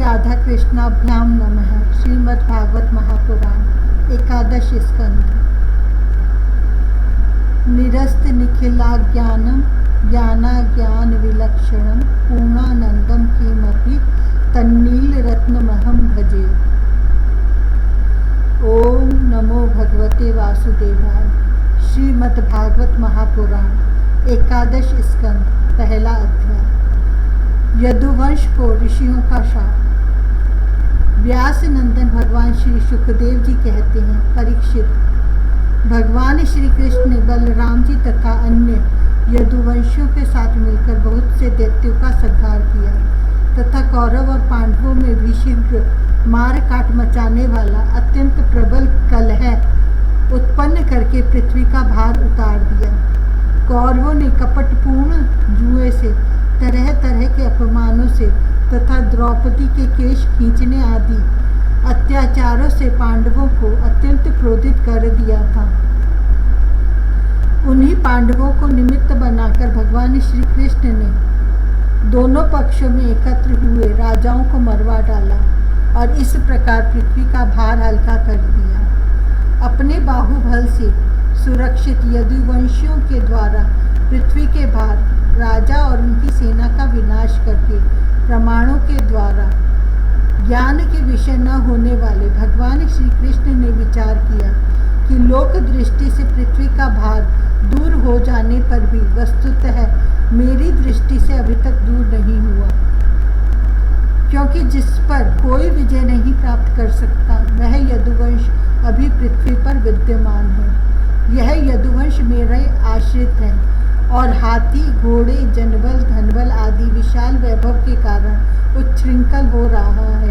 राधा कृष्णाभ्याम नमः। श्रीमद् भागवत महापुराण एकादश स्कंध। निरस्त निखिला ज्ञानम ज्ञानाज्ञान विलक्षणम पूर्णानंदम किमपि तन्नील रत्नमहं भजे। ओम नमो भगवते वासुदेवाय। श्रीमद् भागवत महापुराण एकादश स्कंद। पहला अध्याय। यदुवंश को ऋषियों का शाप। व्यास नंदन भगवान श्री सुखदेव जी कहते हैं, परीक्षित, भगवान श्री कृष्ण ने बलराम जी तथा अन्य यदुवंशियों के साथ मिलकर बहुत से दैत्यों का संहार किया तथा कौरव और पांडवों में भी शीघ्र मार काट मचाने वाला अत्यंत प्रबल कलह उत्पन्न करके पृथ्वी का भार उतार दिया। कौरवों ने कपटपूर्ण जुए से, तरह तरह के अपमानों से तथा द्रौपदी के केश खींचने आदि अत्याचारों से पांडवों को अत्यंत क्रोधित कर दिया था। उन्हीं पांडवों को निमित्त बनाकर भगवान श्री कृष्ण ने दोनों पक्षों में एकत्र हुए राजाओं को मरवा डाला और इस प्रकार पृथ्वी का भार हल्का कर दिया। अपने बाहुबल से सुरक्षित यदुवंशियों के द्वारा पृथ्वी के भार, राजा और उनकी सेना का विनाश करके प्रमाणों के द्वारा ज्ञान के विषय न होने वाले भगवान श्री कृष्ण ने विचार किया कि लोक दृष्टि से पृथ्वी का भार दूर हो जाने पर भी वस्तुतः मेरी दृष्टि से अभी तक दूर नहीं हुआ, क्योंकि जिस पर कोई विजय नहीं प्राप्त कर सकता वह यदुवंश अभी पृथ्वी पर विद्यमान है। यह यदुवंश मेरे आश्रित है और हाथी, घोड़े, जनबल, धनबल आदि विशाल वैभव के कारण उच्छृंखल हो रहा है।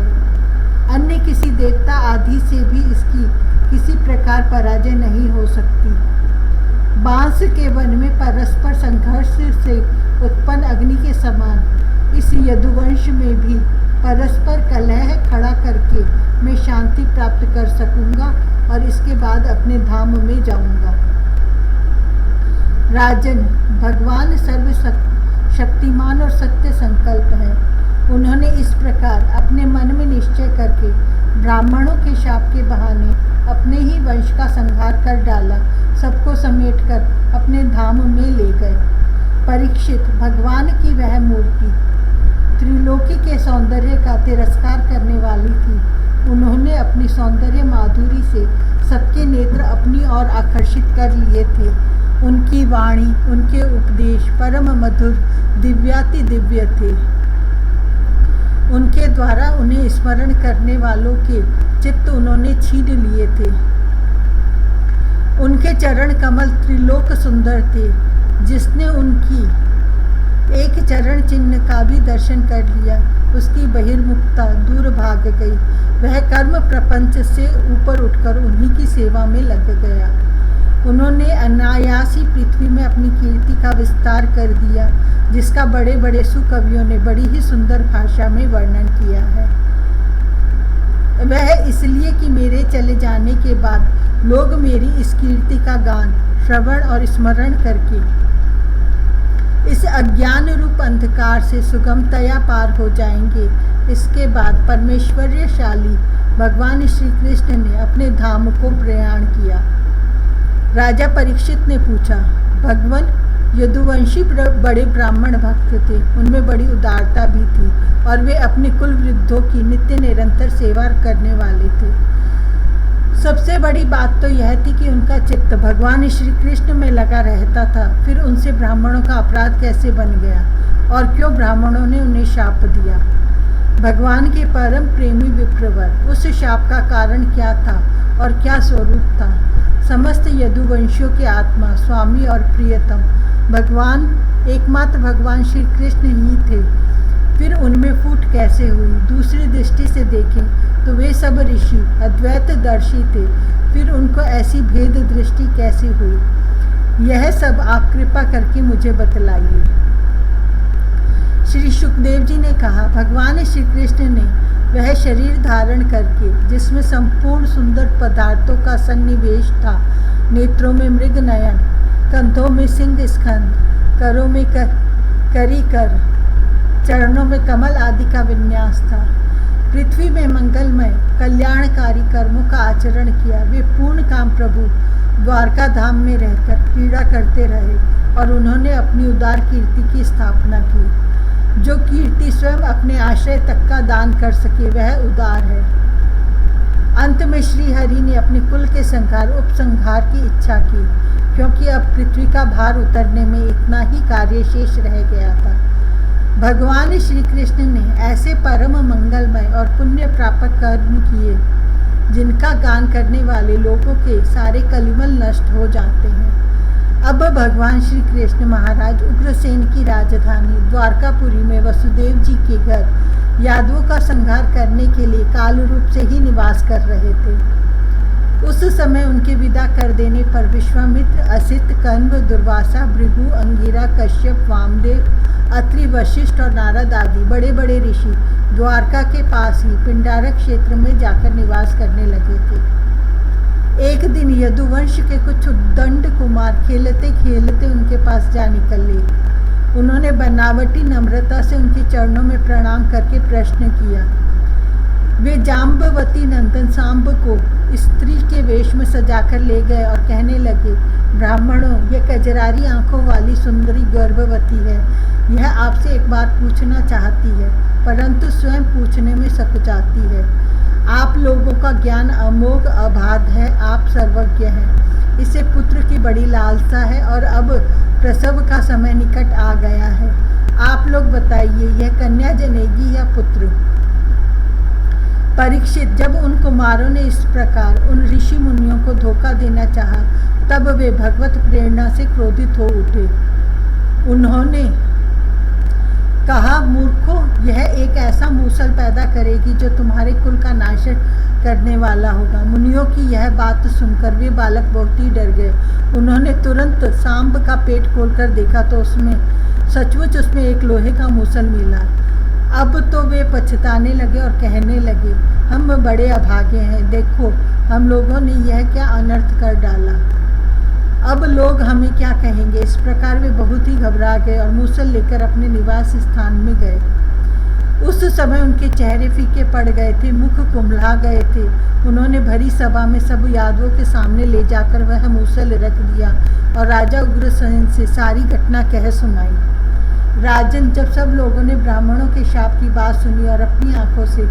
अन्य किसी देवता आदि से भी इसकी किसी प्रकार पराजय नहीं हो सकती। बांस के वन में परस्पर संघर्ष से उत्पन्न अग्नि के समान इस यदुवंश में भी परस्पर कलह खड़ा करके मैं शांति प्राप्त कर सकूंगा और इसके बाद अपने धाम में जाऊंगा। राजन, भगवान सर्वशक्तिमान और सत्य संकल्प है। उन्होंने इस प्रकार अपने मन में निश्चय करके ब्राह्मणों के शाप के बहाने अपने ही वंश का संहार कर डाला, सबको समेटकर अपने धाम में ले गए। परीक्षित, भगवान की वह मूर्ति त्रिलोकी के सौंदर्य का तिरस्कार करने वाली थी। उन्होंने अपनी सौंदर्य माधुरी से सबके नेत्र अपनी ओर आकर्षित कर लिए थे। उनकी वाणी, उनके उपदेश परम मधुर दिव्याति दिव्य थे। उनके द्वारा उन्हें स्मरण करने वालों के चित्त उन्होंने छीन लिए थे। उनके चरण कमल त्रिलोक सुंदर थे। जिसने उनकी एक चरण चिन्ह का भी दर्शन कर लिया उसकी बहिर्मुखता दूर भाग गई। वह कर्म प्रपंच से ऊपर उठकर उन्हीं की सेवा में लग गया। उन्होंने अनायासी पृथ्वी में अपनी कीर्ति का विस्तार कर दिया, जिसका बड़े बड़े सुकवियों ने बड़ी ही सुंदर भाषा में वर्णन किया है। वह इसलिए कि मेरे चले जाने के बाद लोग मेरी इस कीर्ति का गान, श्रवण और स्मरण करके इस अज्ञान रूप अंधकार से सुगमतया पार हो जाएंगे। इसके बाद परमेश्वर्यशाली भगवान श्री कृष्ण ने अपने धाम को प्रयाण किया। राजा परीक्षित ने पूछा, भगवान, यदुवंशी बड़े ब्राह्मण भक्त थे, उनमें बड़ी उदारता भी थी और वे अपने कुल वृद्धों की नित्य निरंतर सेवा करने वाले थे। सबसे बड़ी बात तो यह थी कि उनका चित्त भगवान श्री कृष्ण में लगा रहता था। फिर उनसे ब्राह्मणों का अपराध कैसे बन गया और क्यों ब्राह्मणों ने उन्हें शाप दिया? भगवान के परम प्रेमी विप्रवर, उस शाप का कारण क्या था और क्या स्वरूप था? समस्त यदुवंशियों के आत्मा, स्वामी और प्रियतम भगवान एकमात्र भगवान श्री कृष्ण ही थे। फिर उनमें फूट कैसे हुई? दूसरी दृष्टि से देखें तो वे सब ऋषि अद्वैतदर्शी थे। फिर उनको ऐसी भेद दृष्टि कैसे हुई? यह सब आप कृपा करके मुझे बतलाइए। श्री सुखदेव जी ने कहा, भगवान श्री कृष्ण ने वह शरीर धारण करके जिसमें संपूर्ण सुंदर पदार्थों का सन्निवेश था, नेत्रों में मृग नयन, कंधों में सिंह स्कंद, करों में करी कर, चरणों में कमल आदि का विन्यास था। पृथ्वी में मंगलमय कल्याणकारी कर्मों का आचरण किया। वे पूर्ण काम प्रभु द्वारका धाम में रहकर क्रीड़ा करते रहे और उन्होंने अपनी उदार कीर्ति की स्थापना की। जो कीर्ति स्वयं अपने आश्रय तक का दान कर सके वह उदार है। अंत में श्री हरि ने अपने कुल के संहार उपसंहार की इच्छा की, क्योंकि अब पृथ्वी का भार उतरने में इतना ही कार्य शेष रह गया था। भगवान श्री कृष्ण ने ऐसे परम मंगलमय और पुण्य प्रापक कर्म किए जिनका गान करने वाले लोगों के सारे कलिमल नष्ट हो जाते हैं। अब भगवान श्री कृष्ण महाराज उग्रसेन की राजधानी द्वारकापुरी में वसुदेव जी के घर यादवों का संहार करने के लिए काल रूप से ही निवास कर रहे थे। उस समय उनके विदा कर देने पर विश्वामित्र, असित, कण्व, दुर्वासा, भृगु, अंगिरा, कश्यप, वामदेव, अत्रि, वशिष्ठ और नारद आदि बड़े बड़े ऋषि द्वारका के पास ही पिंडारक क्षेत्र में जाकर निवास करने लगे थे। एक दिन यदुवंश के कुछ उद्दंड कुमार खेलते खेलते उनके पास जा निकले। उन्होंने बनावटी नम्रता से उनके चरणों में प्रणाम करके प्रश्न किया। वे जाम्बवती नंदन सांब को स्त्री के वेश में सजाकर ले गए और कहने लगे, ब्राह्मणों, यह कजरारी आंखों वाली सुंदरी गर्भवती है। यह आपसे एक बात पूछना चाहती है, परंतु स्वयं पूछने में सकुचाती है। आप लोगों का ज्ञान अमोघ अबाध है, आप सर्वज्ञ हैं। इसे पुत्र की बड़ी लालसा है और अब प्रसव का समय निकट आ गया है। आप लोग बताइए, यह कन्या जनेगी या पुत्र? परीक्षित, जब उन कुमारों ने इस प्रकार उन ऋषि मुनियों को धोखा देना चाहा, तब वे भगवत प्रेरणा से क्रोधित हो उठे। उन्होंने कहा, मूर्खों, यह एक ऐसा मूसल पैदा करेगी जो तुम्हारे कुल का नाश करने वाला होगा। मुनियों की यह बात सुनकर वे बालक बहुत ही डर गए। उन्होंने तुरंत सांब का पेट खोलकर देखा तो सचमुच उसमें एक लोहे का मूसल मिला। अब तो वे पछताने लगे और कहने लगे, हम बड़े अभागे हैं, देखो हम लोगों ने यह क्या अनर्थ कर डाला। अब लोग हमें क्या कहेंगे। इस प्रकार वे बहुत ही घबरा गए और मूसल लेकर अपने निवास स्थान में गए। उस समय उनके चेहरे फीके पड़ गए थे, मुख कुम्हला गए थे। उन्होंने भरी सभा में सब यादवों के सामने ले जाकर वह मूसल रख दिया और राजा उग्रसेन से सारी घटना कह सुनाई। राजन, जब सब लोगों ने ब्राह्मणों के शाप की बात सुनी और अपनी आंखों से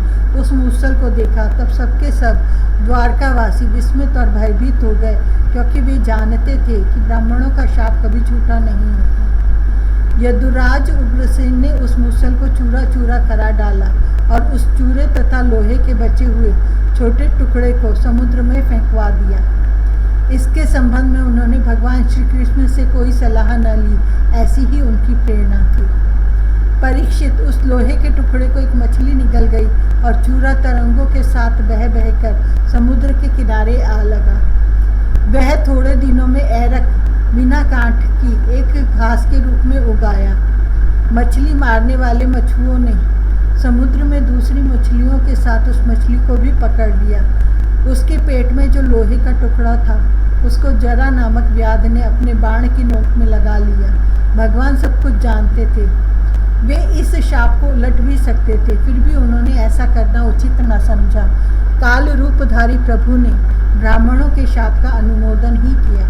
उस मूसल को देखा, तब सबके सब द्वारकावासी विस्मित और भयभीत हो गए, क्योंकि वे जानते थे कि ब्राह्मणों का शाप कभी झूठा नहीं होता। यदुराज उग्रसेन ने उस मूसल को चूरा चूरा करा डाला और उस चूरे तथा लोहे के बचे हुए छोटे टुकड़े को समुद्र में फेंकवा दिया। इसके संबंध में उन्होंने भगवान श्री कृष्ण से कोई सलाह न ली, ऐसी ही उनकी प्रेरणा थी। परीक्षित, उस लोहे के टुकड़े को एक मछली निगल गई और चूरा तरंगों के साथ बह बहकर समुद्र के किनारे आ लगा। वह थोड़े दिनों में ऐरक बिना कांट की एक घास के रूप में उगाया। मछली मारने वाले मछुओं ने समुद्र में दूसरी मछलियों के साथ उस मछली को भी पकड़ लिया। उसके पेट में जो लोहे का टुकड़ा था, उसको जरा नामक व्याध ने अपने बाण की नोक में लगा लिया। भगवान सब कुछ जानते थे, वे इस शाप को उलट भी सकते थे, फिर भी उन्होंने ऐसा करना उचित न समझा। काल रूपधारी प्रभु ने ब्राह्मणों के शाप का अनुमोदन ही किया।